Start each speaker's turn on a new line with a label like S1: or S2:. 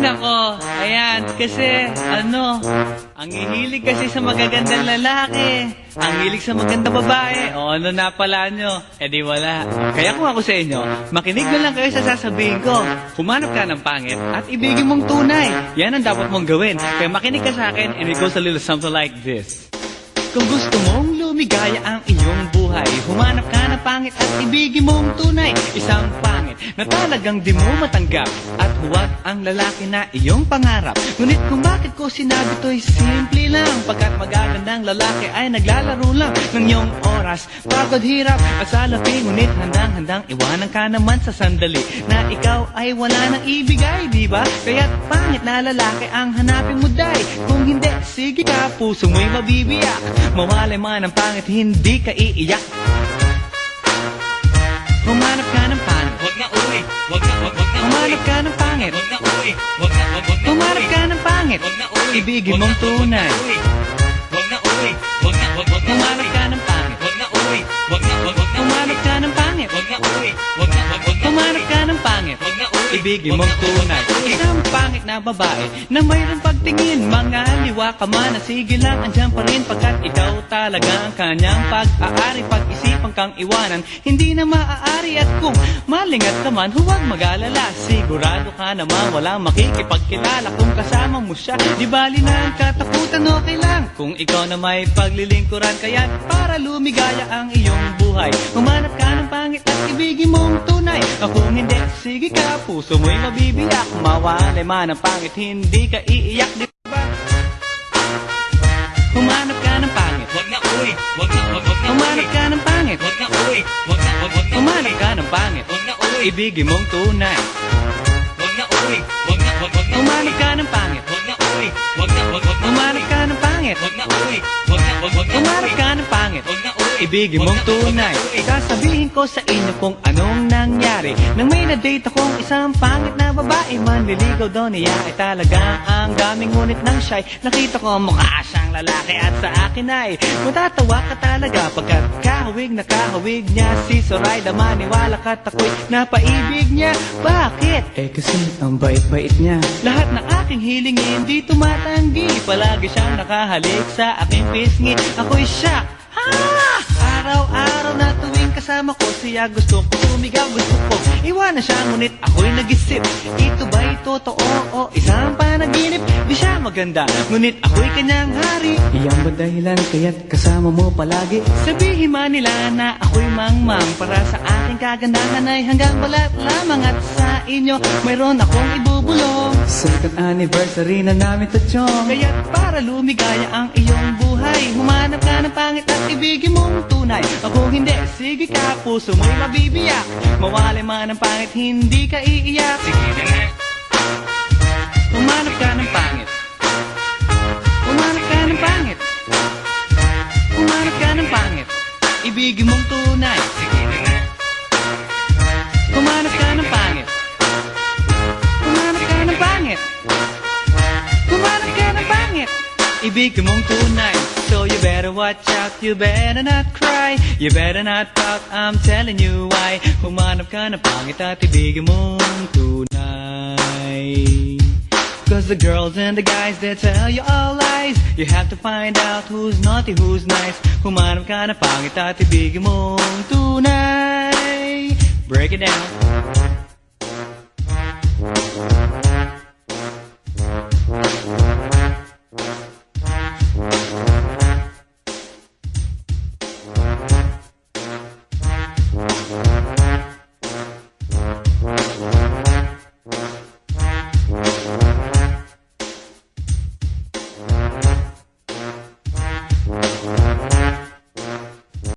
S1: nako, ayan, kasi, ang hihilig kasi sa magagandang lalaki, ang hilig sa magandang babae, o ano na pala nyo, di wala. Kaya kung ako sa inyo, makinig na lang kayo sa sasabihin ko. Humanap ka ng pangit at ibigin mong tunay. Yan ang dapat mong gawin. Kaya makinig ka sa akin and it goes a little something like this. Kung gusto mong lumigaya ang iyong buhay, humanap ka ng pangit at ibigin mong tunay. Isang pangit na talagang di mo matanggap, at huwag ang lalaki na iyong pangarap. Ngunit kung bakit ko sinabi to'y simple lang, pagkat magagandang lalaki ay naglalaro lang ng iyong oras, pagod, hirap at salapi. Ngunit handang-handang iwanan ka naman sa sandali na ikaw ay wala nang ibigay, diba? Kaya't pangit na lalaki ang hanapin mo, day. Kung hindi, sige ka, puso mo'y mabibiyak. Mawalay man ang pangit, hindi ka iiyak. Humanap ka ng pangit,
S2: wag na uwi, wag na
S1: humanap ka ng pangit,
S2: wag na uwi, wag na
S1: humanap ka ng pangit,
S2: wag na uwi,
S1: ibigin mong tunay.
S2: wag na uwi, wag na
S1: Humanap ka ng pangit,
S2: wag na uwi, wag na
S1: humanap ka ng pangit,
S2: wag na uwi, wag na
S1: humanap ka ng pangit,
S2: wag na uwi,
S1: ibigin mong tunay. Isang pangit na babae na mayroong pagtingin, mga liwa ka man, sige lang, andyan pa rin, pagkat ikaw talaga ang kanyang pag-aari. Pag-isipan kang iwanan, hindi na maaari. At kung malingat ka man, huwag mag-alala, sigurado ka naman walang makikipagkilala. Kung kasama mo siya, di bali na ang katakutan, okay lang kung ikaw na may paglilingkuran. Kaya para lumigaya ang iyong buhay, humanap ka ng pangit at ibigin mong tunay. Kung hindi, sige ka, puso mo'y mabibiyak. Mawalay man ang pangit, hindi ka iiyak, di ba? Humanap ka ng pangit,
S2: wag na uwi, wag na
S1: humanap ka ng pangit,
S2: wag na uwi, wag na
S1: humanap ka ng pangit,
S2: wag na uwi,
S1: ibigin mong tunay.
S2: wag na uwi, wag na
S1: Humanap ka ng pangit,
S2: wag na uwi, wag na
S1: humanap ka ng pangit,
S2: wag na uwi, wag na
S1: humanap ka ng pangit,
S2: wag na uwi,
S1: ibigin mong tunay. Sasabihin ko sa inyo kung anong nangyari nang may na-date akong isang pangit na babae. Manliligaw daw niya ay talaga ang daming, ngunit nang siya'y nakita ko mukha siyang lalaki, at sa akin ay matatawa ka talaga, pagkat kahawig na kahawig niya si Zoraida. Maniwala ka't ako'y napaibig niya. Bakit? Kasi ang bait-bait niya. Lahat ng aking hilingin di tumatanggi, palagi siyang nakahalik sa aking pisngi. Ako'y shock, araw-araw na tuwing kasama ko siya, gusto ko sumigaw, gusto ko iwanan siya. Ngunit ako'y nag-isip, ito ba'y totoo o isang panaginip? Di siya maganda, ngunit ako'y kanyang hari. Iyan ba dahilan kaya't kasama mo palagi? Sabihin man nila na ako'y mangmang, para sa aking kagandahan ay hanggang balat lamang. At sa inyo mayroon akong ibubulong, second anniversary na namin to, chong. Kaya't para lumigaya ang iyong buhay, humanap ka ng pangit at ibigin mong tunay. Ako hindi, sige ka, puso mo'y mabibiyak. Mawalay man ang pangit, hindi ka iiyak.
S2: sige na nga,
S1: Humanap ka ng pangit, humanap ka ng pangit, humanap ka ng pangit, ibigin mong tunay.
S2: sige na nga,
S1: Humanap ka ng pangit, humanap ka ng pangit, humanap ka ng pangit, ibigin mong tunay. So you better watch out, you better not cry, you better not talk, I'm telling you why. Humanap ka ng pangit at ibigin mong tunay. Cause the girls and the guys, they tell you all lies. You have to find out who's naughty, who's nice. Humanap ka ng pangit at ibigin mong tunay. Break it down.